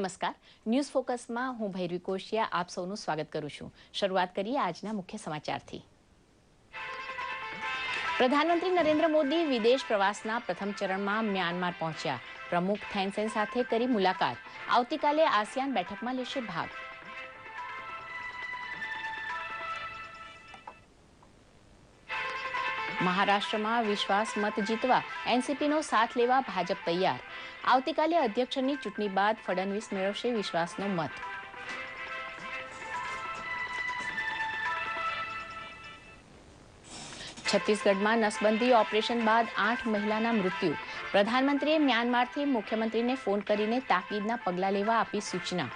નમસ્કાર, ન્યૂઝ ફોકસમાં હું ભૈરવી કોશિયા આપ સૌનું સ્વાગત કરું છું. શરૂઆત કરીએ આજના મુખ્ય સમાચારથી. પ્રધાનમંત્રી નરેન્દ્ર મોદી વિદેશ પ્રવાસના પ્રથમ ચરણમાં મ્યાનમાર પહોંચ્યા. પ્રમુખ થેન સેન સાથે કરી મુલાકાત. આવતીકાલે આસિયાન બેઠકમાં લેશે ભાગ. મહારાષ્ટ્રમાં વિશ્વાસ મત જીતવા એનસીપીનો સાથ લેવા ભાજપ તૈયાર. આવતીકાલે અધ્યક્ષની ચૂંટણી બાદ ફડણવીસ મેળવશે વિશ્વાસનો મત. છત્તીસગઢમાં નસબંધી ઓપરેશન બાદ 8 મહિલાના મૃત્યુ. પ્રધાનમંત્રીએ મ્યાનમારથી મુખ્યમંત્રીને ફોન કરીને તાકીદના પગલાં લેવા આપી સૂચના.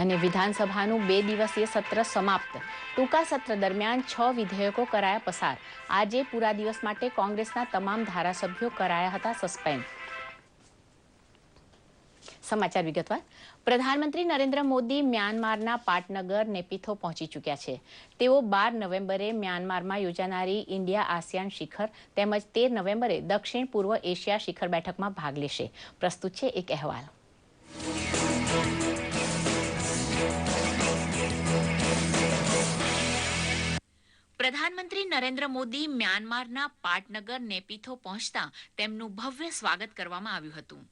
અને વિધાનસભાનું 2 દિવસીય સત્ર સમાપ્ત. ટૂંકા સત્ર દરમિયાન 6 વિધેયકો કરાયા પસાર. આજે પૂરા દિવસ માટે કોંગ્રેસના તમામ ધારાસભ્યો કરાયા હતા સસ્પેન્ડ. સમાચાર વિગતવાર. પ્રધાનમંત્રી નરેન્દ્ર મોદી મ્યાનમારના પાટનગર નેપિથો પહોંચી ચૂક્યા છે. તેઓ 12 નવેમ્બરે મ્યાનમારમાં યોજાનારી ઇન્ડિયા આસિયાન શિખર તેમજ 13 નવેમ્બરે દક્ષિણ પૂર્વ એશિયા શિખર બેઠકમાં ભાગ લેશે. પ્રસ્તુત છે એક અહેવાલ. પ્રધાનમંત્રી નરેન્દ્ર મોદી મ્યાનમારના પાટનગર નેપિથો પહોંચતા તેમનું ભવ્ય સ્વાગત કરવામાં આવ્યું હતું.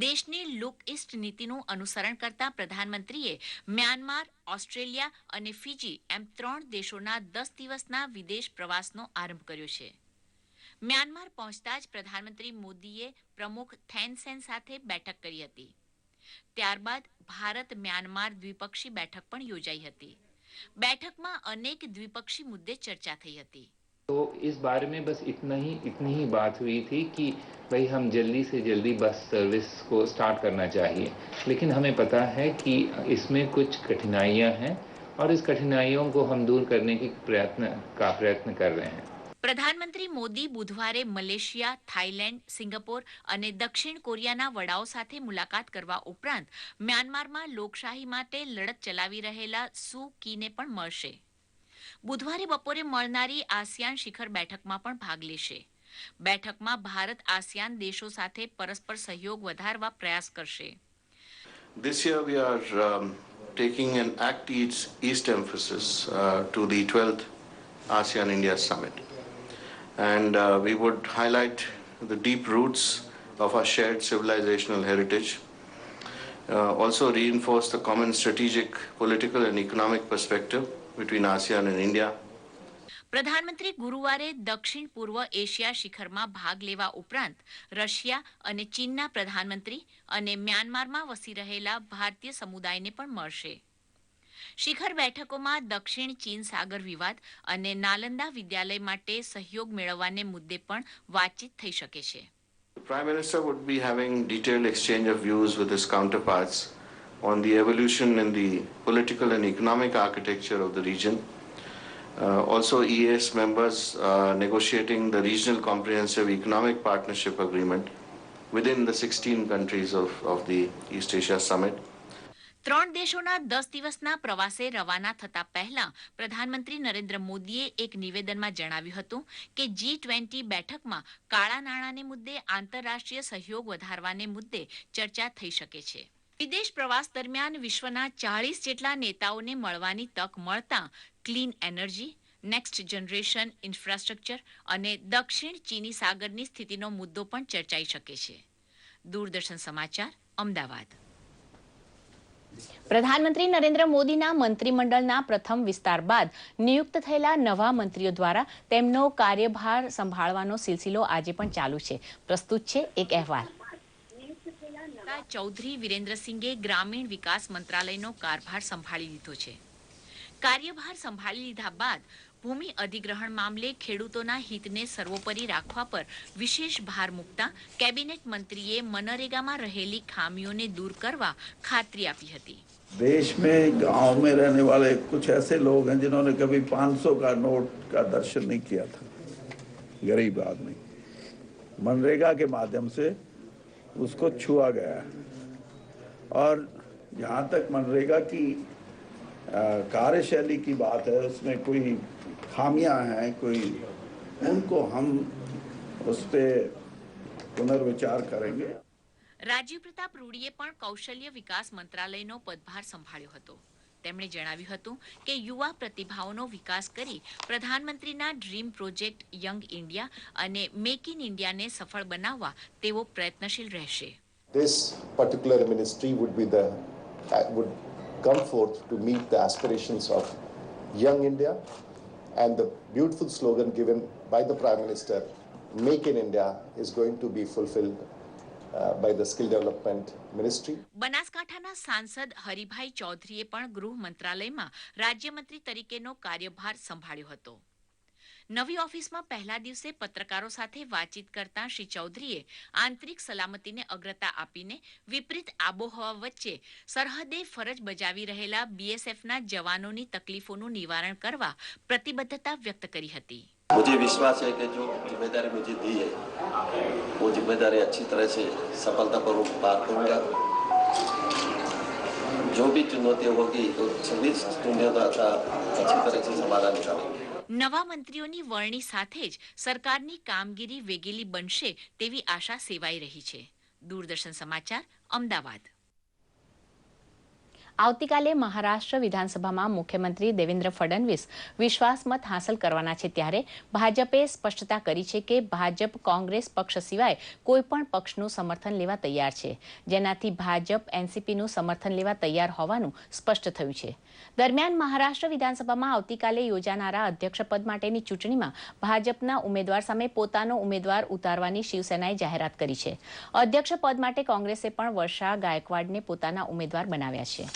દેશની લુક ઇસ્ટ નીતિનું અનુસરણ કરતા પ્રધાનમંત્રીએ મ્યાનમાર, ઓસ્ટ્રેલિયા અને ફિજી એમ 3 દેશોના 10 દિવસના વિદેશ પ્રવાસનો આરંભ કર્યો છે. મ્યાનમાર પહોંચતા જ પ્રધાનમંત્રી મોદીએ પ્રમુખ થેન સેન સાથે બેઠક કરી હતી. ત્યારબાદ ભારત મ્યાનમાર દ્વિપક્ષી બેઠક પણ યોજાઈ હતી. बैठक में अनेक द्विपक्षीय मुद्दे चर्चा थी હતી. तो इस बारे में बस इतनी ही बात हुई थी कि भाई हम जल्दी से जल्दी बस सर्विस को स्टार्ट करना चाहिए, लेकिन हमें पता है कि इसमें कुछ कठिनाइयां हैं और इस कठिनाइयों को हम दूर करने की प्रयत्न कर रहे हैं. પ્રધાનમંત્રી મોદી બુધવારે મલેશિયા, થાઈલેન્ડ, સિંગાપોર અને દક્ષિણ કોરિયાના વડાઓ સાથે મુલાકાત કરવા ઉપરાંત મ્યાનમારમાં લોકશાહી માટે લડત ચલાવી રહેલા સુ કીને પણ મળશે. બુધવારે બપોરે મળનારી આસિયાન શિખર બેઠકમાં પણ ભાગ લેશે. બેઠકમાં ભારત આસિયાન દેશો સાથે પરસ્પર સહયોગ વધારવા પ્રયાસ કરશે. This year we are taking an Act East emphasis to the 12th ASEAN India Summit. And we would highlight the deep roots of our shared civilizational heritage, also reinforce the common strategic, political and economic perspective between ASEAN and India. પ્રધાનમંત્રી ગુરુવારે દક્ષિણ પૂર્વ Asia શિખરમાં ભાગ લેવા ઉપરાંત Russia અને ચીનના પ્રધાનમંત્રી અને મ્યાનમારમાં વસી રહેલા ભારતીય સમુદાયને પણ મળશે. શિખર બેઠકોમાં દક્ષિણ ચીન સાગર વિવાદ અને નાલંદા વિદ્યાલય માટે સહયોગ મેળવવાને મુદ્દે પણ વાતચીત થઈ શકે છે. The Prime Minister would be having detailed exchange of views with his counterparts on the evolution in the political and economic architecture of the region. Also EAS members negotiating the regional comprehensive economic partnership agreement within the 16 countries of the East Asia Summit. 3 દેશોના 10 દિવસના પ્રવાસે રવાના થતા પહેલા પ્રધાનમંત્રી નરેન્દ્ર મોદીએ એક નિવેદનમાં જણાવ્યું હતું કે G20 બેઠકમાં કાળા નાણાંને મુદ્દે આંતરરાષ્ટ્રીય સહયોગ વધારવાને મુદ્દે ચર્ચા થઈ શકે છે. વિદેશ પ્રવાસ દરમિયાન વિશ્વના 40 જેટલા નેતાઓને મળવાની તક મળતા clean energy, next generation infrastructure અને દક્ષિણ ચીની સાગરની સ્થિતિનો મુદ્દો પણ ચર્ચાઈ શકે છે. દૂરદર્શન સમાચાર, અમદાવાદ. પ્રધાનમંત્રી નરેન્દ્ર મોદીના મંત્રીમંડળના પ્રથમ વિસ્તાર બાદ નિયુક્ત થયેલા નવા મંત્રીઓ દ્વારા તેમનો કાર્યભાર સંભાળવાનો સિલસિલો આજે પણ ચાલુ છે. પ્રસ્તુત છે એક અહેવાલ. ચૌધરી વિરેન્દ્રસિંઘે ગ્રામીણ વિકાસ મંત્રાલયનો કાર્યભાર સંભાળી લીધો છે. કાર્યભાર સંભાળી લીધા બાદ ભૂમિ અધિગ્રહણ મામલે ખેડૂતોના હિતને સર્વોપરી રાખવા પર વિશેષ ભાર મૂકતા કેબિનેટ મંત્રીએ મનરેગામાં રહેલી ખામીઓને દૂર કરવા ખાતરી આપી હતી. देश में गांव में रहने वाले कुछ ऐसे लोग हैं जिन्होंने कभी 500 का नोट का दर्शन नहीं किया था, गरीब आदमी. मनरेगा के माध्यम से उसको छुआ गया है और जहाँ तक मनरेगा की कार्यशैली की बात है, उसमें कोई खामियां हैं, कोई उनको हम उस पर पुनर्विचार करेंगे। રાજીવ પ્રતાપ રૂડીએ પણ કૌશલ્ય વિકાસ મંત્રાલયનો પદભાર સંભાળ્યો હતો. તેમણે જણાવ્યું હતું કે યુવા પ્રતિભાઓનો વિકાસ કરી પ્રધાનમંત્રીના ડ્રીમ પ્રોજેક્ટ યંગ ઇન્ડિયા અને મેક ઇન ઇન્ડિયાને સફળ બનાવવા તેઓ પ્રયત્નશીલ રહેશે. This particular ministry would come forth to meet the aspirations of young India, and the beautiful slogan given by the Prime Minister, Make in India, is going to be fulfilled by the Skill Development Ministry. બનાસકાંઠાના સાંસદ હરિભાઈ ચૌધરીએ પણ ગૃહ મંત્રાલયમાં રાજ્યમંત્રી તરીકેનો કાર્યભાર સંભાળ્યો હતો. નવી ઓફિસમાં પહેલા દિવસે પત્રકારો સાથે વાતચીત કરતા શ્રી ચૌધરીએ આંતરિક સલામતીને અગ્રતા આપીને વિપરીત આબોહવા વચ્ચે સરહદે ફરજ બજાવી રહેલા બીએસએફના જવાનોની તકલીફોનું નિવારણ કરવા પ્રતિબદ્ધતા વ્યક્ત કરી હતી. मुझे विश्वास है कि जो जिम्मेदारी मुझे दी है वो जिम्मेदारी अच्छी तरह से सफलतापूर्वक पार करूंगा. जो भी चुनौतियां होगी तो सभी चुनौतियों का अच्छी तरह से समाधान निकालेंगे. નવા મંત્રીઓની વરણી સાથે જ સરકારની કામગીરી વેગીલી બનશે તેવી આશા સેવાઈ રહી છે. દૂરદર્શન સમાચાર, અમદાવાદ. આવતીકાલે મહારાષ્ટ્ર વિધાનસભામાં મુખ્યમંત્રી દેવેન્દ્ર ફડણવીસ વિશ્વાસમત હાંસલ કરવાના છે, ત્યારે ભાજપે સ્પષ્ટતા કરી છે કે ભાજપ કોંગ્રેસ પક્ષ સિવાય કોઈપણ પક્ષનું સમર્થન લેવા તૈયાર છે, જેનાથી ભાજપ એનસીપીનું સમર્થન લેવા તૈયાર હોવાનું સ્પષ્ટ થયું છે. દરમિયાન મહારાષ્ટ્ર વિધાનસભામાં આવતીકાલે યોજાનારા અધ્યક્ષપદ માટેની ચૂંટણીમાં ભાજપના ઉમેદવાર સામે પોતાનો ઉમેદવાર ઉતારવાની શિવસેનાએ જાહેરાત કરી છે. અધ્યક્ષપદ માટે કોંગ્રેસે પણ વર્ષા ગાયકવાડને પોતાના ઉમેદવાર બનાવ્યા છે.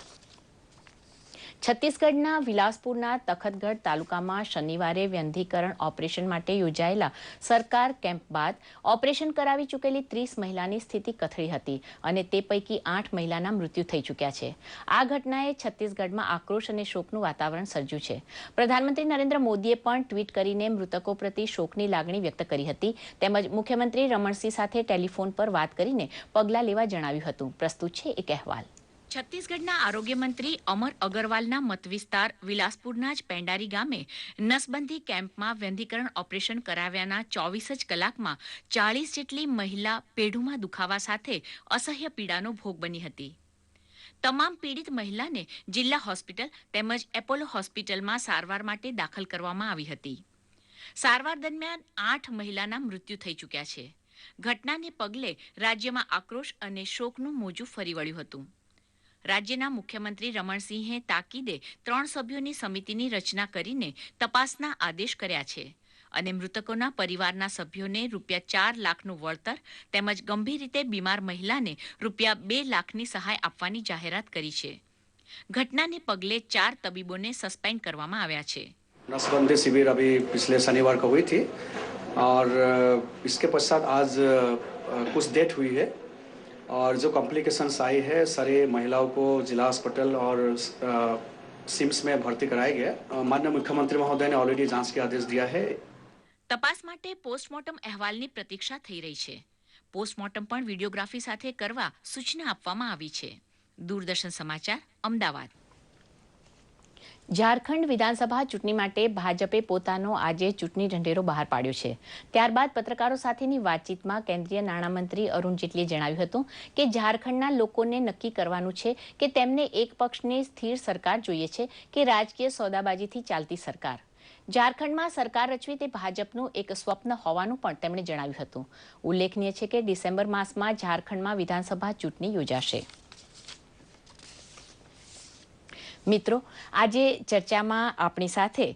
છત્તીસગઢના વિલાસપુરના તખતગઢ તાલુકામાં શનિવારે વ્યંધીકરણ ઓપરેશન માટે યોજાયેલા સરકાર કેમ્પ બાદ ઓપરેશન કરાવી ચૂકેલી 30 મહિલાની સ્થિતિ કથળી હતી અને તે પૈકી 8 મહિલાના મૃત્યુ થઈ ચૂક્યા છે. આ ઘટનાએ છત્તીસગઢમાં આક્રોશ અને શોકનું વાતાવરણ સર્જ્યું છે. પ્રધાનમંત્રી નરેન્દ્ર મોદીએ પણ ટ્વીટ કરીને મૃતકો પ્રતિ શોકની લાગણી વ્યક્ત કરી હતી, તેમજ મુખ્યમંત્રી રમણસિંહ સાથે ટેલિફોન પર વાત કરીને પગલાં લેવા જણાવ્યું હતું. પ્રસ્તુત છે એક અહેવાલ. છત્તીસગઢના આરોગ્ય મંત્રી અમર અગરવાલના મતવિસ્તાર વિલાસપુરના જ પેંડારી ગામે નસબંધી કેમ્પમાં વ્યંધીકરણ ઓપરેશન કરાવ્યાના 24 જ કલાકમાં 40 જેટલી મહિલા પેઢુમાં દુખાવા સાથે અસહ્ય પીડાનો ભોગ બની હતી. તમામ પીડિત મહિલાને જિલ્લા હોસ્પિટલ તેમજ એપોલો હોસ્પિટલમાં સારવાર માટે દાખલ કરવામાં આવી હતી. સારવાર દરમિયાન 8 મહિલાના મૃત્યુ થઈ ચૂક્યા છે. ઘટનાને પગલે રાજ્યમાં આક્રોશ અને શોકનું મોજું ફરી વળ્યું હતું. રાજ્યના મુખ્યમંત્રી રમણસિંહે તાકીદે 3 સભ્યોની સમિતિની રચના કરીને તપાસના આદેશ કર્યા છે અને મૃતકોના પરિવારના સભ્યોને ₹4 લાખનું વળતર તેમજ ગંભીર રીતે બીમાર મહિલાને ₹2 લાખની સહાય આપવાની જાહેરાત કરી છે. ઘટનાને પગલે 4 તબીબોને સસ્પેન્ડ કરવામાં આવ્યા છે. नसबंदी शिविर अभी पिछले शनिवार को हुई थी और इसके पश्चात आज कुछ डेट हुई है और जो कॉम्प्लिकेशंस आई है सारे महिलाओं को जिला हॉस्पिटल और सिम्स में भर्ती कराया गया. माननीय मुख्यमंत्री महोदय ने ऑलरेडी जांच के आदेश दिया है. તપાસ માટે પોસ્ટમોર્ટમ અહેવાલની પ્રતીક્ષા થઈ રહી છે. પોસ્ટમોર્ટમ પણ વિડીયોગ્રાફી સાથે કરવા સૂચના આપવામાં આવી છે. દૂરદર્શન સમાચાર, અમદાવાદ. ઝારખંડ વિધાનસભા ચૂંટણી માટે ભાજપે પોતાનો આજે ચૂંટણી ઢંઢેરો બહાર પાડ્યો છે. ત્યારબાદ પત્રકારો સાથેની વાતચીતમાં કેન્દ્રીય નાણામંત્રી અરુણ જેટલીએ જણાવ્યું હતું કે ઝારખંડના લોકોને નક્કી કરવાનું છે કે તેમને એક પક્ષની સ્થિર સરકાર જોઈએ છે કે રાજકીય સોદાબાજીથી ચાલતી સરકાર. ઝારખંડમાં સરકાર રચવી તે ભાજપનું એક સ્વપ્ન હોવાનું પણ તેમણે જણાવ્યું હતું. ઉલ્લેખનીય છે કે ડિસેમ્બર માસમાં ઝારખંડમાં વિધાનસભા ચૂંટણી યોજાશે. મિત્રો, આજે ચર્ચામાં આપણી સાથે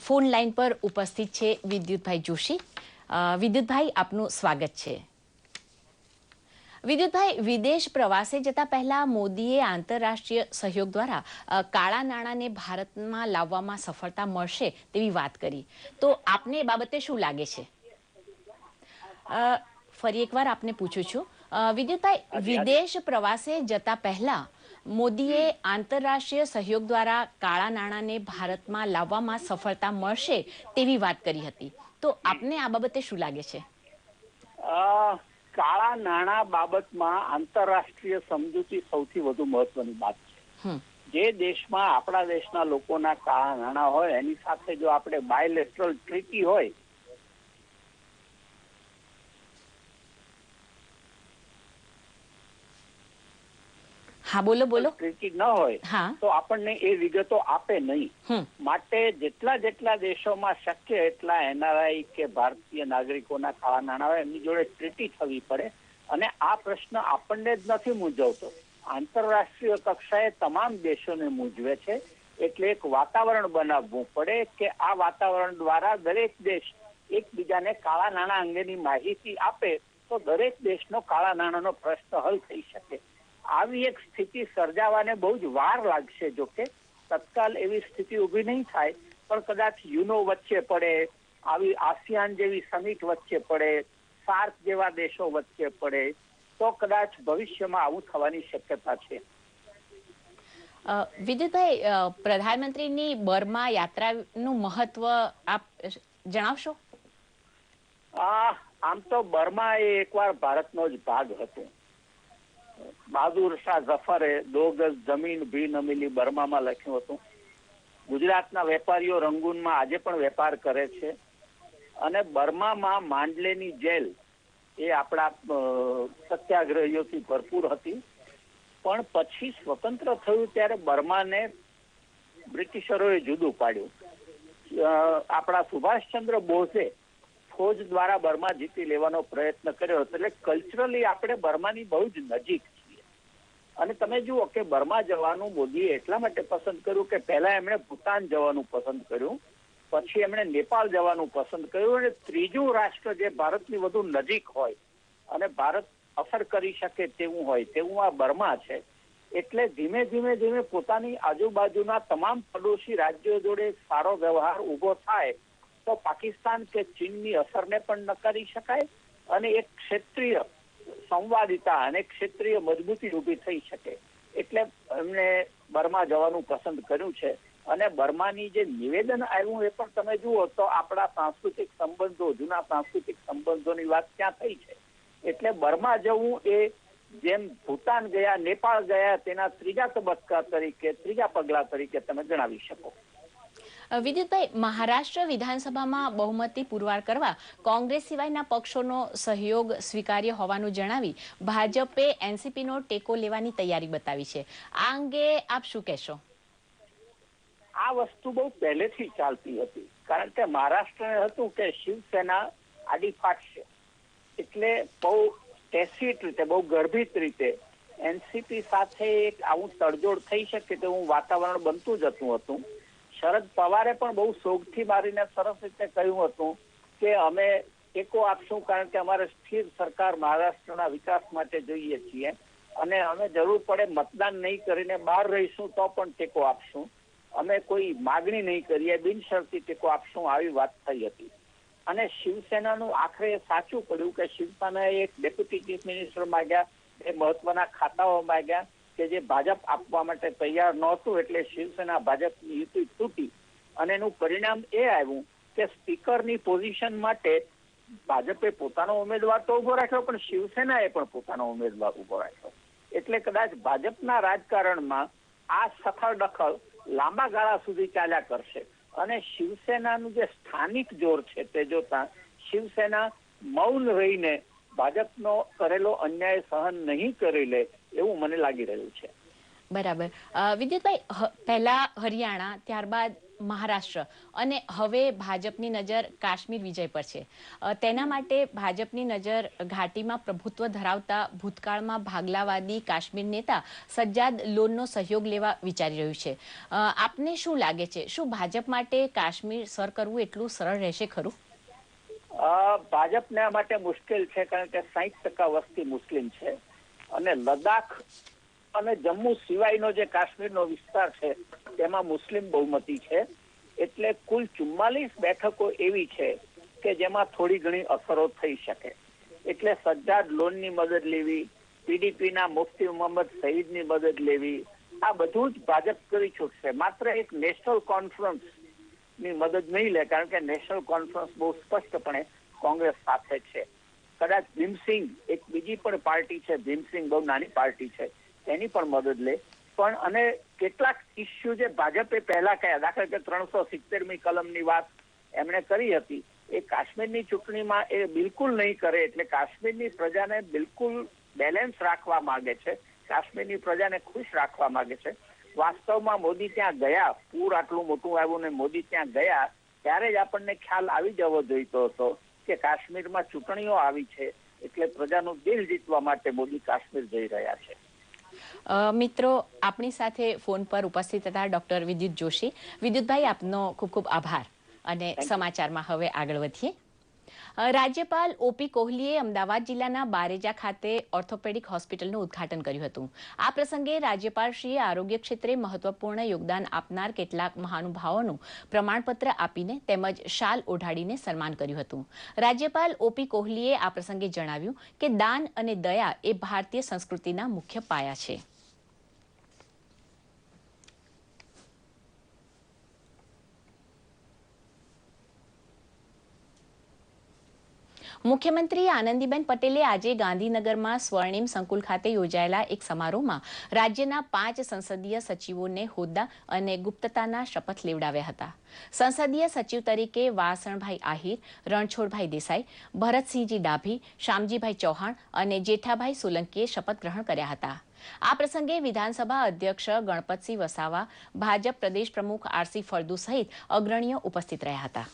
ફોન લાઈન પર ઉપસ્થિત છે વિદ્યુતભાઈ જોશી. વિદ્યુતભાઈ, આપનું સ્વાગત છે. વિદ્યુતભાઈ, વિદેશ પ્રવાસે જતા પહેલા મોદીએ આંતરરાષ્ટ્રીય સહયોગ દ્વારા કાળા નાણાંને ભારતમાં લાવવામાં સફળતા મળશે તેવી વાત કરી, તો આપને એ બાબતે શું લાગે છે? ફરી એકવાર આપને પૂછું છું, વિદ્યુતભાઈ, વિદેશ પ્રવાસે જતા પહેલા મોદીએ આંતરરાષ્ટ્રીય સહયોગ દ્વારા કાળા નાણાંને ભારતમાં લાવવામાં સફળતા મળશે તેવી વાત કરી હતી, તો આપને આ બાબતે શું લાગે છે? કાળા નાણાં બાબતમાં આંતરરાષ્ટ્રીય સમજૂતી સૌથી વધુ મહત્વની બાત છે. જે દેશમાં આપણા દેશના લોકોના કાળા નાણાં હોય એની સાથે જો આપણે બાયલેટરલ ટ્રીટી હોય હા બોલો બોલો. ટ્રીટી ન હોય તો આપણને એ વિગતો આપે નહીં. માટે જેટલા દેશોમાં શક્ય એટલા NRI કે ભારતીય નાગરિકોના કાળા નાણાં હોય એમની જોડે ટ્રીટી થવી પડે. અને આ પ્રશ્ન આપણને જ નથી મૂંઝવતો, આંતરરાષ્ટ્રીય કક્ષાએ તમામ દેશોને મૂંઝવે છે. એટલે એક વાતાવરણ બનાવવું પડે કે આ વાતાવરણ દ્વારા દરેક દેશ એકબીજાને કાળા નાણાં અંગેની માહિતી આપે તો દરેક દેશનો કાળા નાણાંનો પ્રશ્ન હલ થઈ શકે. આવી એક સ્થિતિ સર્જાવાને બહુ જ વાર લાગશે. જો કે તત્કાલ એવી સ્થિતિ ઊભી નહીં થાય, પણ કદાચ યુનો વચ્ચે પડે, આવી આસિયાન જેવી સમિટ વચ્ચે પડે, સાર્ક જેવા દેશો વચ્ચે પડે તો કદાચ ભવિષ્યમાં આવું થવાની શક્યતા છે. વિદ્યુતભાઈ, પ્રધાનમંત્રીની બર્મા યાત્રાનું મહત્વ આપ જણાવશો? આમ તો બર્મા એ એકવાર ભારતનો જ ભાગ હતો. બહાદુર શાહ ઝફરે 2 ગજ જમીન ભી ન મિલી બર્મામાં લખ્યું હતું. ગુજરાતના વેપારીઓ રંગૂનમાં આજે પણ વેપાર કરે છે. અને બર્મામાં માંડલેની જેલ એ આપણા સત્યાગ્રહીઓથી ભરપૂર હતી. પણ પછી સ્વતંત્ર થયું ત્યારે બર્માને બ્રિટિશરોએ જુદું પાડ્યું. આપણા સુભાષચંદ્ર બોઝે ફોજ દ્વારા બર્મા જીતી લેવાનો પ્રયત્ન કર્યો હતો. એટલે કલ્ચરલી આપણે બર્માની બહુ જ નજીક છીએ. અને તમે જુઓ કે બર્મા જવાનું મોદીએ એટલા માટે પસંદ કર્યું કે પહેલા એમણે ભૂતાન જવાનું પસંદ કર્યું, પછી એમણે નેપાળ જવાનું પસંદ કર્યું, અને ત્રીજું રાષ્ટ્ર જે ભારતની વધુ નજીક હોય અને ભારત અસર કરી શકે તેવું હોય તેવું આ બર્મા છે. એટલે ધીમે ધીમે પોતાની આજુબાજુના તમામ પડોશી રાજ્યો જોડે સારો વ્યવહાર ઉભો થાય તો પાકિસ્તાન કે ચીનની અસરને પણ નકારી શકાય અને એક ક્ષેત્રીય સંવાદિતા અને ક્ષેત્રીય મજબૂતી ઊભી થઈ શકે. એટલે એમને બર્મા જવાનું પસંદ કર્યું છે. અને બર્માની જે નિવેદન આવ્યું એ પણ તમે જુઓ તો આપણા સાંસ્કૃતિક સંબંધો, જૂના સાંસ્કૃતિક સંબંધોની વાત ત્યાં થઈ છે. એટલે બર્મા જવું એ જેમ ભૂતાન ગયા, નેપાળ ગયા તેના ત્રીજા તબક્કા તરીકે, ત્રીજા પગલા તરીકે તમે જણાવી શકો. વિદ્યુતભાઈ, મહારાષ્ટ્ર વિધાનસભામાં બહુમતી પુરવાર કરવા કોંગ્રેસ સિવાયના પક્ષોનો સહયોગ સ્વીકાર્ય હોવાનું જણાવી ભાજપે એનસીપીનો ટેકો લેવાની તૈયારી બતાવી છે. આ અંગે આપ શું કહેશો? આ વસ્તુ બહુ પહેલેથી ચાલતી હતી. કારણ કે મહારાષ્ટ્રને હતું કે શિવસેના આડી ફાટશે, એટલે બહુ ટેસિટ રીતે, બહુ ગર્ભિત રીતે એનસીપી સાથે એક આવું તડજોડ થઈ શકે તેવું વાતાવરણ બનતું જતું હતું. શરદ પવારે પણ બહુ સોગથી મારીને સરસ રીતે કહ્યું હતું કે અમે ટેકો આપશું કારણ કે અમારે સ્થિર સરકાર મહારાષ્ટ્રના વિકાસ માટે જોઈએ છીએ અને અમે જરૂર પડે મતદાન નહીં કરીને બહાર રહીશું તો પણ ટેકો આપશું. અમે કોઈ માગણી નહીં કરીએ, બિનશરતી ટેકો આપશું, આવી વાત થઈ હતી. અને શિવસેનાનું આખરે સાચું પડ્યું કે શિવસેનાએ એક ડેપ્યુટી ચીફ મિનિસ્ટર માંગ્યા, એ મહત્વના ખાતાઓ માંગ્યા કે જે ભાજપ આપવા માટે તૈયાર નહોતું. એટલે શિવસેના ભાજપની યુતિ તૂટી અને એનું પરિણામ એ આવ્યું કે સ્પીકરની પોઝિશન માટે ભાજપે પોતાનો ઉમેદવાર તો ઉભો રાખ્યો, પણ શિવસેનાએ પણ પોતાનો ઉમેદવાર ઉભો રાખ્યો. એટલે કદાચ ભાજપના રાજકારણમાં આ સફળ દખલ લાંબા ગાળા સુધી ચાલ્યા કરશે. અને શિવસેનાનું જે સ્થાનિક જોર છે તે જોતા શિવસેના મૌન રહીને ભાજપનો કરેલો અન્યાય સહન નહીં કરી લે એવું મને લાગી રહ્યું છે. બરાબર. વિદ્યુતભાઈ, પહેલા હરિયાણા, ત્યારબાદ મહારાષ્ટ્ર અને હવે ભાજપની નજર કાશ્મીર વિજય પર છે. તેના માટે ભાજપની નજર ઘાટીમાં પ્રભુત્વ ધરાવતા ભૂતકાળમાં ભાગલાવાદી કાશ્મીર નેતા સજ્જાદ લોનનો સહયોગ લેવા વિચારી રહ્યું છે. આપને શું લાગે છે, શું ભાજપ માટે કાશ્મીર સર કરવું એટલું સરળ રહેશે ખરું? ભાજપને માટે મુશ્કેલ છે કારણ કે 60% વસ્તી મુસ્લિમ છે અને લદ્દાખ અને જમ્મુ સિવાયનો જે કાશ્મીરનો વિસ્તાર છે તેમાં મુસ્લિમ બહુમતી છે. એટલે કુલ 44 બેઠકો એવી છે કે જેમાં થોડી ઘણી અસરો થઈ શકે. એટલે સજ્જાદ લોનની મદદ લેવી, પીડીપીના મુફ્તી મોહમ્મદ સઈદની મદદ લેવી, આ બધું જ ભાજપ કરી છૂટશે. માત્ર એક નેશનલ કોન્ફરન્સની મદદ નહીં લે કારણ કે નેશનલ કોન્ફરન્સ બહુ સ્પષ્ટપણે કોંગ્રેસ સાથે છે. કદાચ ભીમસિંગ, એક બીજી પણ પાર્ટી છે, ભીમસિંગ બહુ નાની પાર્ટી છે, એની પણ મદદ લે. પણ અને કેટલાક ઇસ્યુ જે ભાજપે પહેલા કયા, દાખલા કે 370મી કલમની વાત એમણે કરી હતી, એ કાશ્મીરની ચૂંટણીમાં એ બિલકુલ નહીં કરે. એટલે કાશ્મીરની પ્રજાને બિલકુલ બેલેન્સ રાખવા માંગે છે. કાશ્મીરની પ્રજાને ખુશ રાખવા માંગે છે. વાસ્તવમાં મોદી ત્યાં ગયા, પૂર આટલું મોટું આવ્યું ને મોદી ત્યાં ગયા ત્યારે જ આપણને ખ્યાલ આવી જવો જોઈતો હતો કે કાશ્મીરમાં ચૂંટણીઓ આવી છે, એટલે પ્રજાનું દિલ જીતવા માટે મોદી કાશ્મીર જઈ રહ્યા છે. મિત્રો, આપણી સાથે ફોન પર ઉપસ્થિત હતા ડોક્ટર વિદ્યુત જોશી. વિદ્યુતભાઈ, આપનો ખૂબ ખૂબ આભાર. અને સમાચારમાં હવે આગળ વધીએ. રાજ્યપાલ ઓપી કોહલીએ અમદાવાદ જિલ્લાના બારેજા ખાતે ઓર્થોપેડિક હોસ્પિટલનું ઉદ્ઘાટન કર્યું હતું. આ પ્રસંગે રાજ્યપાલશ્રીએ આરોગ્ય ક્ષેત્રે મહત્વપૂર્ણ યોગદાન આપનાર કેટલાક મહાનુભાવોનું પ્રમાણપત્ર આપીને તેમજ શાલ ઓઢાડીને સન્માન કર્યું હતું. રાજ્યપાલ ઓપી કોહલીએ આ પ્રસંગે જણાવ્યું કે દાન અને દયા એ ભારતીય સંસ્કૃતિના મુખ્ય પાયા છે. મુખ્યમંત્રી આનંદીબેન પટેલે આજે ગાંધીનગરમાં સ્વર્ણિમ સંકુલ ખાતે યોજાયેલા એક સમારોહમાં રાજ્યના 5 સંસદીય સચિવોને હોદ્દા અને ગુપ્તતાના શપથ લેવડાવ્યા હતા. સંસદીય સચિવ તરીકે વાસણભાઈ આહિર, રણછોડભાઈ દેસાઈ, ભરતસિંહજી ડાભી, શામજીભાઈ ચૌહાણ અને જેઠાભાઈ સોલંકીએ શપથ ગ્રહણ કર્યા હતા. આ પ્રસંગે વિધાનસભા અધ્યક્ષ ગણપતસિંહ વસાવા, ભાજપ પ્રદેશ પ્રમુખ આરસી ફળદુ સહિત અગ્રણીઓ ઉપસ્થિત રહ્યા હતા.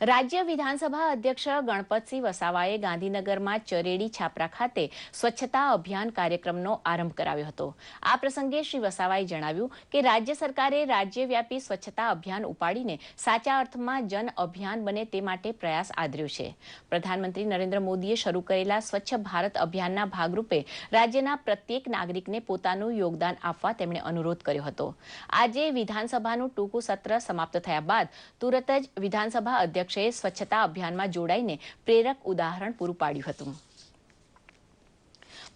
રાજ્ય વિધાનસભા અધ્યક્ષ ગણપતસિંહ વસાવાએ ગાંધીનગરમાં ચરેડી છાપરા ખાતે સ્વચ્છતા અભિયાન કાર્યક્રમનો આરંભ કરાવ્યો હતો. આ પ્રસંગે શ્રી વસાવાએ જણાવ્યું કે રાજ્ય સરકારે રાજ્યવ્યાપી સ્વચ્છતા અભિયાન ઉપાડીને સાચા અર્થમાં જન અભિયાન બને તે માટે પ્રયાસ આદર્યો છે. પ્રધાનમંત્રી નરેન્દ્ર મોદીએ શરૂ કરેલા સ્વચ્છ ભારત અભિયાનના ભાગરૂપે રાજ્યના પ્રત્યેક નાગરિકને પોતાનું યોગદાન આપવા તેમણે અનુરોધ કર્યો હતો. આજે વિધાનસભાનું ટૂંકું સત્ર સમાપ્ત થયા બાદ તુરત જ વિધાનસભા અધ્યક્ષ સ્વચ્છતા અભિયાનમાં જોડાઈને પ્રેરક ઉદાહરણ પૂરું પાડ્યું હતું.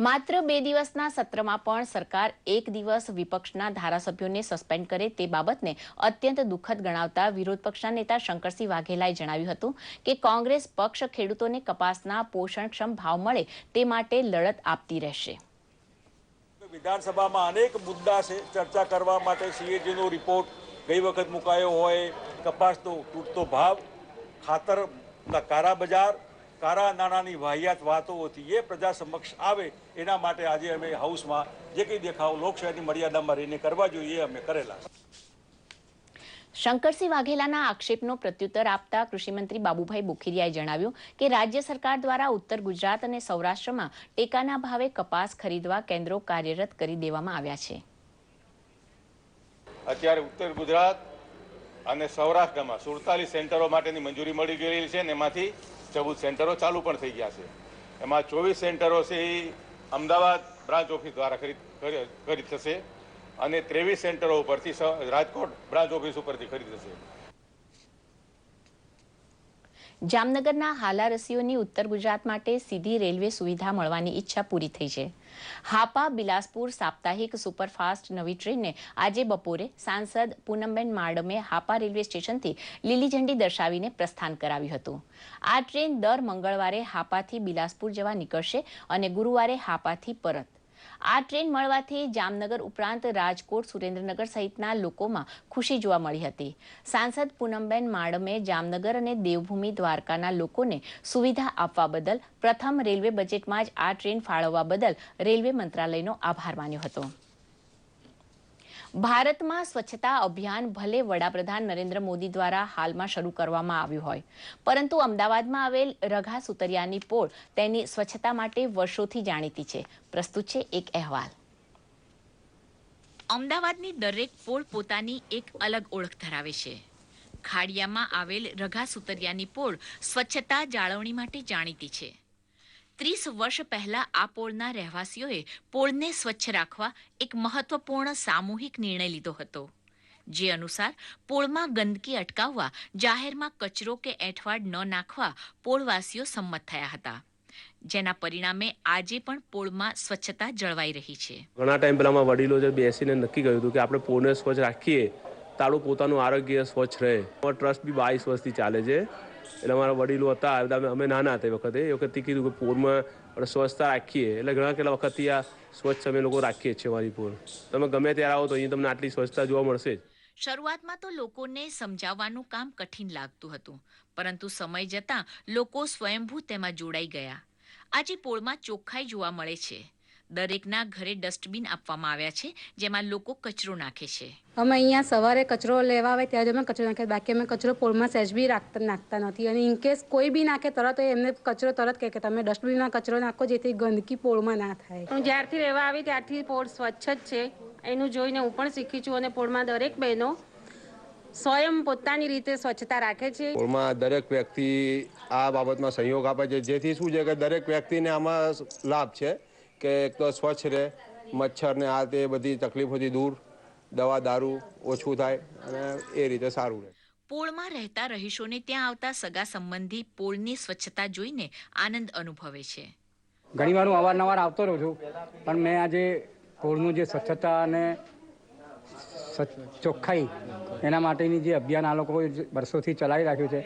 માત્ર 2 દિવસના સત્રમાં પણ સરકાર 1 દિવસ વિપક્ષના ધારાસભ્યોને સસ્પેન્ડ કરે તે બાબતને અત્યંત દુઃખદ ગણાવતા વિરોધ પક્ષના નેતા શંકરસિંહ વાઘેલાએ જણાવ્યું હતું કે કોંગ્રેસ પક્ષ ખેડૂતોને કપાસના પોષણક્ષમ ભાવ મળે તે માટે લડત આપતી રહેશે. વિધાનસભામાં અનેક મુદ્દા છે ચર્ચા કરવા માટે. સીએજીનો રિપોર્ટ ગઈ વખત મુકાયો હોય, કપાસનો તૂટતો ભાવ, ખાતરના કાળા બજાર, કાળા નાણાંની વાહિયાત વાતો હતી, એ પ્રજા સમક્ષ આવે એના માટે આજે અમે હાઉસમાં જે કંઈ દેખાવ લોકશાહીની મર્યાદામાં રહીને કરવા જોઈએ અમે કરેલા. શંકરસિંહ વાઘેલાના આક્ષેપનો પ્રત્યુત્તર આપતા કૃષિમંત્રી બાબુભાઈ બોખીરિયાએ જણાવ્યું કે રાજ્ય સરકાર દ્વારા ઉત્તર ગુજરાત અને સૌરાષ્ટ્રમાં ટેકાના ભાવે કપાસ ખરીદવા કેન્દ્રો કાર્યરત કરી દેવામાં આવ્યા છે. અત્યારે ઉત્તર ગુજરાત અને સૌરાષ્ટ્રમાં 47 સેન્ટરો માટેની મંજૂરી મળી ગયેલી છે અને એમાંથી 14 સેન્ટરો ચાલુ પણ થઈ ગયા છે. એમાં 24 સેન્ટરો છે એ અમદાવાદ બ્રાન્ચ ઓફિસ દ્વારા ખરીદ થશે અને 23 સેન્ટરો ઉપરથી રાજકોટ બ્રાન્ચ ઓફિસ ઉપરથી ખરીદ થશે. જામનગરના હાલારસીઓની ઉત્તર ગુજરાત માટે સીધી રેલવે સુવિધા મળવાની ઈચ્છા પૂરી થઈ છે. હાપા બિલાસપુર સાપ્તાહિક સુપરફાસ્ટ નવી ટ્રેનને આજે બપોરે સાંસદ પૂનમબેન માડમે હાપા રેલવે સ્ટેશનથી લીલી ઝંડી દર્શાવીને પ્રસ્થાન કરાવ્યું હતું. આ ટ્રેન દર મંગળવારે હાપાથી બિલાસપુર જવા નીકળશે અને ગુરુવારે હાપાથી પરત. આ ટ્રેન મળવાથી જામનગર ઉપરાંત રાજકોટ, સુરેન્દ્રનગર સહિતના લોકોમાં ખુશી જોવા મળી હતી. સાંસદ પૂનમબેન માડમે જામનગર અને દેવભૂમિ દ્વારકાના લોકોને સુવિધા આપવા બદલ પ્રથમ રેલવે બજેટમાં જ આ ટ્રેન ફાળવવા બદલ રેલવે મંત્રાલયનો આભાર માન્યો હતો. ભારતમાં સ્વચ્છતા અભિયાન ભલે વડાપ્રધાન નરેન્દ્ર મોદી દ્વારા હાલમાં શરૂ કરવામાં આવ્યું હોય, પરંતુ અમદાવાદમાં આવેલ રઘા સુતરિયાની પોળ તેની સ્વચ્છતા માટે વર્ષોથી જાણીતી છે. પ્રસ્તુત છે એક અહેવાલ. અમદાવાદની દરેક પોળ પોતાની એક અલગ ઓળખ ધરાવે છે. ખાડિયામાં આવેલ રઘા સુતરિયાની પોળ સ્વચ્છતા જાળવણી માટે જાણીતી છે. 30 વર્ષ પહેલા આ પોળના રહેવાસીઓએ પોળને સ્વચ્છ રાખવા એક મહત્વપૂર્ણ સામૂહિક નિર્ણય લીધો હતો. જે અનુસાર પોળમાં ગંદકી અટકાવવા જાહેરમાં કચરો કે એંઠવાડ ન નાખવા પોળવાસીઓ સંમત થયા હતા. જેના પરિણામે આજે પણ પોળમાં સ્વચ્છતા જળવાઈ રહી છે. ઘણા ટાઈમ પહેલામાં વડીલો જે બેસીને નક્કી કર્યું હતું કે આપણે પોળને સ્વચ્છ રાખીએ તો આપણું પોતાનું આરોગ્ય સ્વચ્છ રહે. ટ્રસ્ટ બી 22 વર્ષથી ચાલે છે. એટલે અમારા વડીલો હતા, અમે નાના હતા એ વખતે કીધું કે પોળમાં આપણે સ્વચ્છતા રાખીએ. એટલે કેટલા વખતથી આ સ્વચ્છ અમે લોકો રાખીએ છીએ અમારી પોળ. તમે ગમે ત્યારે આવો તો અહીં તમને આટલી સ્વચ્છતા જોવા મળશે. શરૂઆતમાં તો લોકોને સમજાવવાનું કામ કઠિન લાગતું હતું, પરંતુ સમય જતાં લોકો સ્વયંભૂ તેમાં જોડાઈ ગયા. આજે પોળમાં ચોખ્ખાઈ જોવા મળે છે. દરેકના ઘરે ડસ્ટબિન આપવામાં આવ્યા છે, જેમાં લોકો કચરો નાખે છે. અમે અહીંયા સવારે કચરો લેવા આવે ત્યારે અમે કચરો નાખીએ, બાકી અમે કચરો પોળમાં સહેજ બી નાખતા નથી. અને ઇનકેસ કોઈ બી નાખે તરત એમને કચરો તરત કહે કે તમે ડસ્ટબિનમાં કચરો નાખો, જેથી ગંદકી પોળમાં ના થાય. હું જ્યારથી રહેવા આવી ત્યારથી પોળ સ્વચ્છ જ છે. એનું જોઈને હું પણ શીખી છું અને પોળમાં દરેક બહેનો સ્વયં પોતાની રીતે સ્વચ્છતા રાખે છે. પોળમાં દરેક વ્યક્તિ આ બાબતમાં સહયોગ આપે છે, જેથી શું છે કે દરેક વ્યક્તિને આમાં લાભ છે કે એક તો સ્વચ્છ રહે, મચ્છરને આ તે બધી તકલીફોથી દૂર, દવા દારૂ ઓછું થાય અને એ રીતે સારું રહે. પોળમાં રહેતા રહીશોને ત્યાં આવતા સગા સંબંધી પોળની સ્વચ્છતા જોઈને આનંદ અનુભવે છે. ઘણીવાર હું અવારનવાર આવતો રહું છું, પણ મેં આજે પોળનું જે સ્વચ્છતા અને ચોખ્ખાઈ એના માટેની જે અભિયાન આ લોકો વર્ષોથી ચલાવી રાખ્યું છે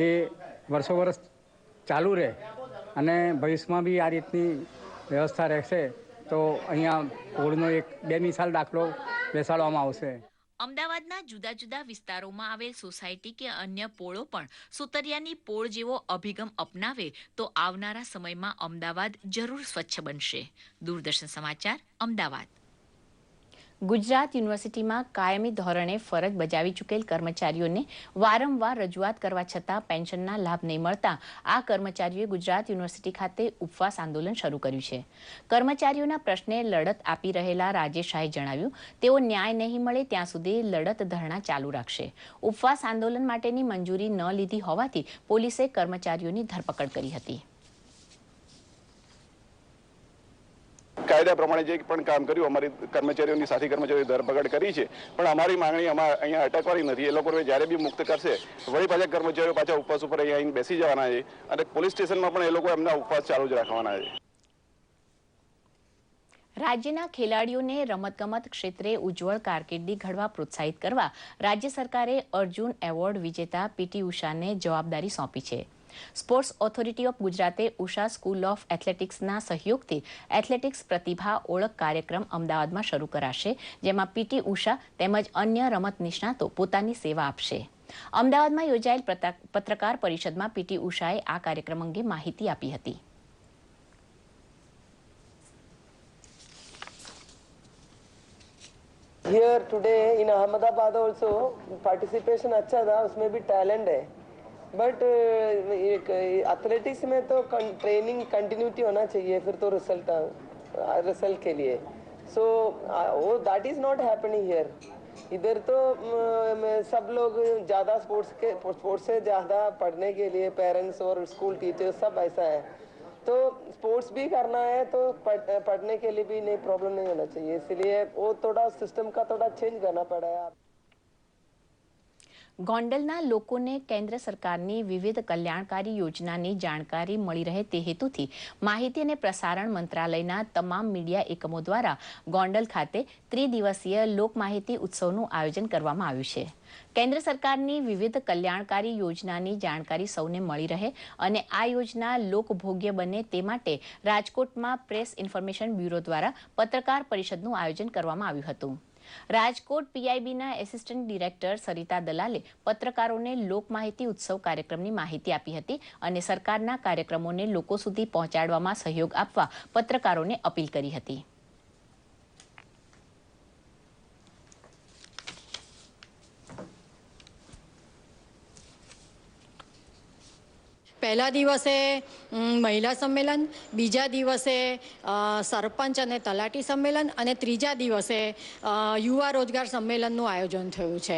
એ વર્ષો ચાલુ રહે અને ભવિષ્યમાં બી આ રીતની વ્યવસ્થા રહેશે તો અહીંયા પોળનો એક બેમિસાલ દાખલો બેસાડવામાં આવશે. અમદાવાદના જુદા જુદા વિસ્તારોમાં આવેલ સોસાયટી કે અન્ય પોળો પણ સુતરિયાની પોળ જેવો અભિગમ અપનાવે તો આવનારા સમયમાં અમદાવાદ જરૂર સ્વચ્છ બનશે. દૂરદર્શન સમાચાર, અમદાવાદ. ગુજરાત યુનિવર્સિટીમાં કાયમી ધોરણે ફરજ બજાવી ચૂકેલ કર્મચારીઓને વારંવાર રજૂઆત કરવા છતાં પેન્શનના લાભ નહીં મળતા આ કર્મચારીઓએ ગુજરાત યુનિવર્સિટી ખાતે ઉપવાસ આંદોલન શરૂ કર્યું છે. કર્મચારીઓના પ્રશ્ને લડત આપી રહેલા રાજેશ શાહે જણાવ્યું, તેઓ ન્યાય નહીં મળે ત્યાં સુધી લડત ધરણા ચાલુ રાખશે. ઉપવાસ આંદોલન માટેની મંજૂરી ન લીધી હોવાથી પોલીસે કર્મચારીઓની ધરપકડ કરી હતી. કાયદા પ્રમાણે જે પણ કામ કર્યું, અમારી કર્મચારીઓની સાથી કર્મચારીઓની ધરપકડ કરી છે, પણ અમારી માંગણી અહીંયા અટકવાની નથી. એ લોકો જ્યારે બી મુક્ત કરશે વળી પાછા કર્મચારીઓ પાછા ઉપવાસ ઉપર અહીંયા બેસી જવાના છે અને પોલીસ સ્ટેશનમાં પણ એ લોકો એમના ઉપવાસ ચાલુ જ રાખવાના છે. રાજ્યના ખેલાડીઓને રમતગમત ક્ષેત્રે ઉજ્જવળ કારકિર્દી ઘડવા પ્રોત્સાહિત કરવા રાજ્ય સરકારે અર્જુન એવોર્ડ વિજેતા પીટી ઉષાને જવાબદારી સોંપી છે. સ્પોર્ટ્સ ઓથોરિટી ઓફ ગુજરાતે ઉષા સ્કૂલ ઓફ એથ્લેટિક્સના સહયોગથી એથ્લેટિક્સ પ્રતિભા ઓળખ કાર્યક્રમ અમદાવાદમાં શરૂ કરાશે, જેમાં પીટી ઉષા તેમજ અન્ય રમત નિષ્ણાતો પોતાની સેવા આપશે. અમદાવાદમાં યોજાયેલ પત્રકાર પરિષદમાં પીટી ઉષાએ આ કાર્યક્રમ અંગે માહિતી આપી હતી. Here today in Ahmedabad also participation अच्छा था, उसमें भी टैलेंट है, बट एथलेटिक्स में तो ट्रेनिंग कंटिन्यूटी होना चाहिए, फिर तो रिजल्ट के लिए. सो वो that is not happening here. इधर तो सब लोग ज़्यादा स्पोर्ट्स से ज़्यादा पढ़ने के लिए पेरेंट्स और स्कूल टीचर्स सब ऐसा है. तो स्पोर्ट्स भी करना है तो पढ़ने के लिए भी नहीं प्रॉब्लम नहीं होना चाहिए, इसलिए वो थोड़ा सिस्टम का थोड़ा चेंज करना पड़ा है. ગોંડલના લોકોને કેન્દ્ર સરકારની વિવિધ કલ્યાણકારી યોજનાની જાણકારી મળી રહે તે હેતુથી માહિતી અને પ્રસારણ મંત્રાલયના તમામ મીડિયા એકમો દ્વારા ગોંડલ ખાતે ત્રિદિવસીય લોકમાહિતી ઉત્સવનું આયોજન કરવામાં આવ્યું છે. કેન્દ્ર સરકારની વિવિધ કલ્યાણકારી યોજનાની જાણકારી સૌને મળી રહે અને આ યોજના લોકભોગ્ય બને તે માટે રાજકોટમાં પ્રેસ ઇન્ફોર્મેશન બ્યુરો દ્વારા પત્રકાર પરિષદનું આયોજન કરવામાં આવ્યું હતું. રાજકોટ પીઆઈબીના એસિસ્ટન્ટ ડિરેક્ટર સરિતા દલાલે પત્રકારોને લોકમાહિતી ઉત્સવ કાર્યક્રમની માહિતી આપી હતી અને સરકારના કાર્યક્રમોને લોકો સુધી પહોંચાડવામાં સહયોગ આપવા પત્રકારોને અપીલ કરી હતી. પહેલા દિવસે મહિલા સંમેલન, બીજા દિવસે સરપંચ અને તલાટી સંમેલન અને ત્રીજા દિવસે યુવા રોજગાર સંમેલનનું આયોજન થયું છે,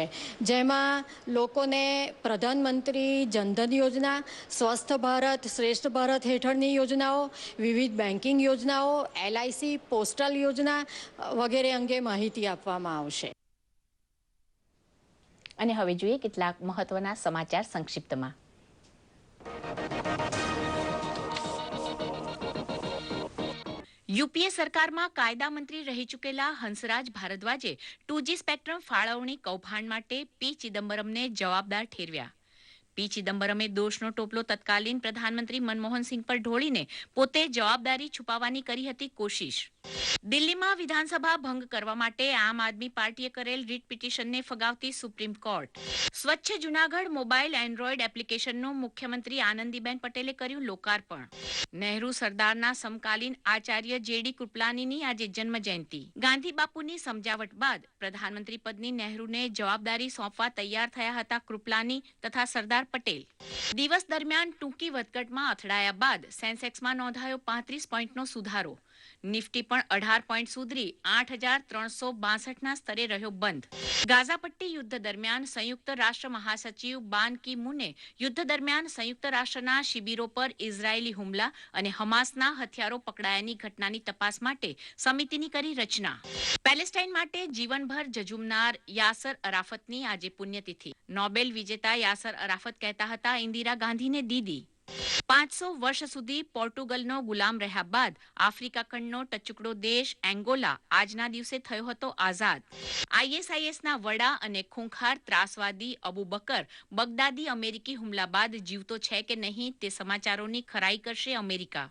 જેમાં લોકોને પ્રધાનમંત્રી જનધન યોજના, સ્વસ્થ ભારત, શ્રેષ્ઠ ભારત હેઠળની યોજનાઓ, વિવિધ બેન્કિંગ યોજનાઓ, LIC, પોસ્ટલ યોજના વગેરે અંગે માહિતી આપવામાં આવશે. અને હવે જોઈએ કેટલાક મહત્વના સમાચાર સંક્ષિપ્તમાં. યુપીએ સરકારમાં કાયદા મંત્રી રહી ચૂકેલા હંસરાજ ભારદ્વાજે 2G સ્પેક્ટ્રમ ફાળવણી કૌભાંડ માટે પી ચિદમ્બરમને જવાબદાર ઠેરવ્યા. પી ચિદમ્બરમે દોષનો ટોપલો તત્કાલીન પ્રધાનમંત્રી મનમોહન સિંહ પર ઢોળીને પોતે જવાબદારી છુપાવવાની કરી હતી કોશિશ. દિલ્હીમાં વિધાનસભા ભંગ કરવા માટે આમ આદમી પાર્ટીએ કરેલ રીટ પિટિશનને ફગાવતી સુપ્રીમ કોર્ટ. સ્વચ્છ જૂનાગઢ મોબાઈલ એન્ડ્રોઈડ એપ્લિકેશનનું મુખ્યમંત્રી આનંદીબેન પટેલે કર્યું લોકાર્પણ. નહેરુ સરદારના સમકાલીન આચાર્ય જેડી કૃપલાનીની આજે જન્મ જયંતિ. ગાંધી બાપુની સમજાવટ બાદ પ્રધાનમંત્રી પદની નહેરુને જવાબદારી સોંપવા તૈયાર થયા હતા કૃપલાની તથા સરદાર પટેલ. દિવસ દરમિયાન ટૂંકી વધઘટમાં અથડાયા બાદ સેન્સેક્સમાં નોંધાયો 35 પોઈન્ટનો સુધારો. નિફ્ટી પણ 18 પોઈન્ટ સુધરી 8,362ના સ્તરે રહ્યો બંધ. ગાઝા પટ્ટી યુદ્ધ દરમિયાન સંયુક્ત રાષ્ટ્ર મહાસચિવ બાન કી મૂને યુદ્ધ દરમિયાન સંયુક્ત રાષ્ટ્રના શિબિરો પર ઇઝરાયેલી હુમલા અને હમાસના હથિયારો પકડાયાની ઘટનાની તપાસ માટે સમિતિની કરી રચના. પેલેસ્ટાઇન માટે જીવનભર ઝઝુમનાર યાસર અરાફતની આજે પુણ્યતિથિ. નોબેલ વિજેતા યાસર અરાફત કહેતા હતા ઇન્દિરા ગાંધીને દીદી. 500 વર્ષ સુધી પોર્ટુગલનો ગુલામ રહ્યા બાદ આફ્રિકા ખંડનો ટચુકડો દેશ એંગોલા આજના દિવસે થયો હતો આઝાદ. ISISના વડા અને ખૂંખાર ત્રાસવાદી અબુ બકર બગદાદી અમેરિકી હુમલા બાદ જીવતો છે કે નહીં તે સમાચારોની ખરાઈ કરશે અમેરિકા.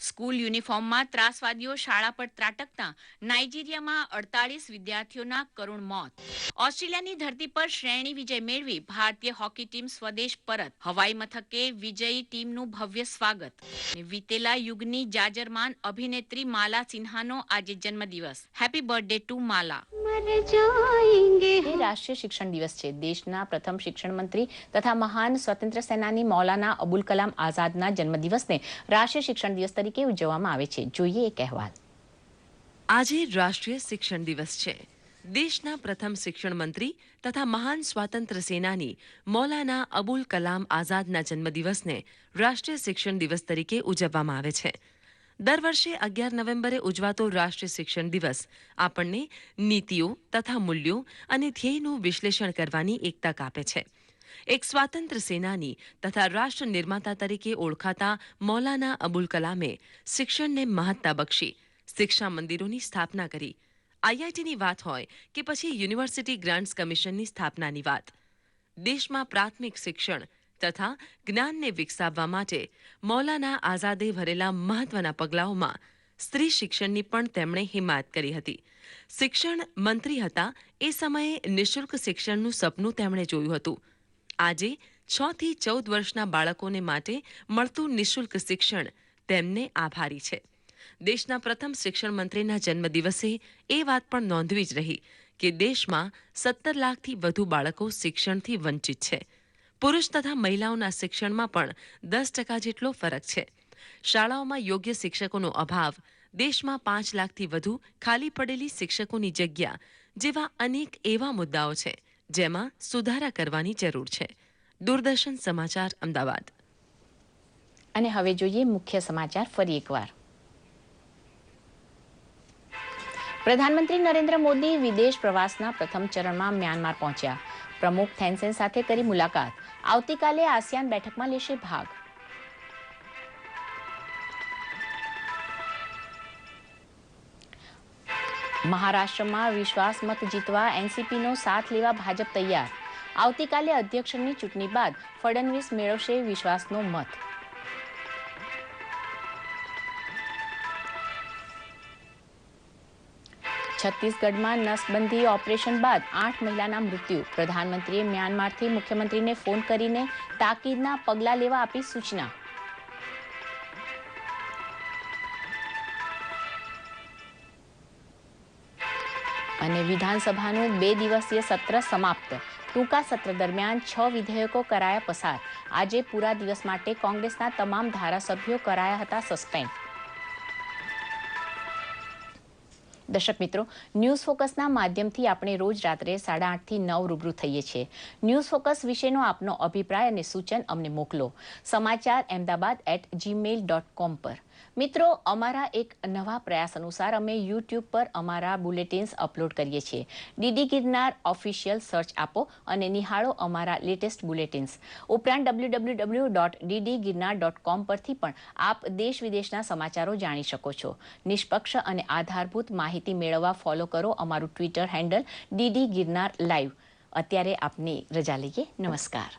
સ્કૂલ યુનિફોર્મમાં ત્રાસવાદીઓ શાળા પર ત્રાટકતા નાઇજીરિયામાં 48 વિદ્યાર્થીઓના કરુણ મોત. ઓસ્ટ્રેલિયાની ધરતી પર શ્રેણી વિજય મેળવી ભારતીય હોકી ટીમ સ્વદેશ પરત. હવાઈ મથકે વિજયી ટીમનું ભવ્ય સ્વાગત. વીતેલા યુગની જાજરમાન અભિનેત્રી માલા સિન્હાનો આજે જન્મદિવસ. હેપી બર્થડે ટુ માલા. રાષ્ટ્રીય શિક્ષણ દિવસ છે. દેશના પ્રથમ શિક્ષણ મંત્રી તથા મહાન સ્વતંત્ર સેનાની મૌલાના અબુલ કલામ આઝાદના જન્મદિવસને રાષ્ટ્રીય શિક્ષણ દિવસ તરીકે ઉજવવામાં આવે છે. જોઈએ એક અહેવાલ. આજે રાષ્ટ્રીય શિક્ષણ દિવસ છે. દેશના પ્રથમ શિક્ષણ મંત્રી તથા મહાન સ્વાતંત્ર્ય સેનાની મૌલાના અબુલ કલામ આઝાદના જન્મદિવસને રાષ્ટ્રીય શિક્ષણ દિવસ તરીકે ઉજવવામાં આવે છે. દર વર્ષે 11 નવેમ્બરે ઉજવાતો રાષ્ટ્રીય શિક્ષણ દિવસ આપણને નીતિઓ તથા મૂલ્યો અને ધ્યેયનું વિશ્લેષણ કરવાની એક તક આપે છે. એક સ્વાતંત્ર્ય સેનાની તથા રાષ્ટ્ર નિર્માતા તરીકે ઓળખાતા મૌલાના અબુલ કલામે શિક્ષણને મહત્તા બક્ષી શિક્ષા મંદિરોની સ્થાપના કરી. IITની વાત હોય કે પછી યુનિવર્સિટી ગ્રાન્ટ્સ કમિશનની સ્થાપનાની વાત. દેશમાં પ્રાથમિક શિક્ષણ તથા જ્ઞાનને વિકસાવવા માટે મૌલાના આઝાદે ભરેલા મહત્વના પગલાઓમાં સ્ત્રી શિક્ષણની પણ તેમણે હિમાયત કરી હતી. શિક્ષણ મંત્રી હતા એ સમયે નિઃશુલ્ક શિક્ષણનું સપનું તેમણે જોયું હતું. આજે 6 થી 14 વર્ષના બાળકોને માટે મળતું નિઃશુલ્ક શિક્ષણ તેમને આભારી છે. દેશના પ્રથમ શિક્ષણ મંત્રીના જન્મદિવસે એ વાત પણ નોંધવી જ રહી કે દેશમાં 17 લાખથી વધુ બાળકો શિક્ષણથી વંચિત છે. પુરુષ તથા મહિલાઓના શિક્ષણમાં પણ 10% જેટલો ફરક છે. શાળાઓમાં યોગ્ય શિક્ષકોનો અભાવ, દેશમાં 5 લાખથી વધુ ખાલી પડેલી શિક્ષકોની જગ્યા જેવા અનેક એવા મુદ્દાઓ છે જેમાં સુધારા કરવાની જરૂર છે. દૂરદર્શન સમાચાર અમદાવાદ. અને હવે જોઈએ મુખ્ય સમાચાર ફરી એકવાર. પ્રધાનમંત્રી નરેન્દ્ર મોદી વિદેશ પ્રવાસના પ્રથમ ચરણમાં મ્યાનમાર પહોંચ્યા. પ્રમુખ થેનસેન સાથે કરી મુલાકાત. આવતીકાલે આસિયાન બેઠકમાં લેશે ભાગ. મહારાષ્ટ્રમાં વિશ્વાસ મત જીતવા એનસીપીનો સાથ લેવા ભાજપ તૈયાર. આવતીકાલે અધ્યક્ષની ચૂંટણી બાદ ફડણવીસ મેળવશે વિશ્વાસનો મત. છત્તીસગઢમાં નસબંધી ઓપરેશન બાદ 8 મહિલાના મૃત્યુ. પ્રધાનમંત્રીએ મ્યાનમારથી મુખ્યમંત્રીને ફોન કરીને તાકીદના પગલાં લેવા આપી સૂચના. અને વિધાનસભાનું 2 દિવસીય સત્ર સમાપ્ત. ટૂંકા સત્ર દરમિયાન 6 વિધેયકો કરાયા પસાર. આજે પૂરા દિવસ માટે કોંગ્રેસના તમામ ધારાસભ્યો કરાયા હતા સસ્પેન્ડ. દર્શક મિત્રો, ન્યૂઝ ફોકસના માધ્યમથી આપણે રોજ રાત્રે 8:30 થી 9 રૂબરૂ થઈએ છીએ. ન્યૂઝ ફોકસ વિશેનો આપનો અભિપ્રાય અને સૂચન અમને મોકલો samachar@gmail.com પર. મિત્રો, અમારા એક નવા પ્રયાસ અનુસાર અમે YouTube પર અમારા બુલેટિન્સ અપલોડ કરીએ છીએ. ડીડી ગિરનાર ઓફિશિયલ સર્ચ આપો અને નિહાળો અમારા લેટેસ્ટ બુલેટિન્સ. ઉપરાંત www.ddgirnar.com પરથી પણ આપ દેશ વિદેશના સમાચારો જાણી શકો છો. નિષ્પક્ષ અને આધારભૂત માહિતી મેળવવા ફોલો કરો અમારું Twitter handle DD Girnar live. અત્યારે આપની રજા લઈએ. નમસ્કાર.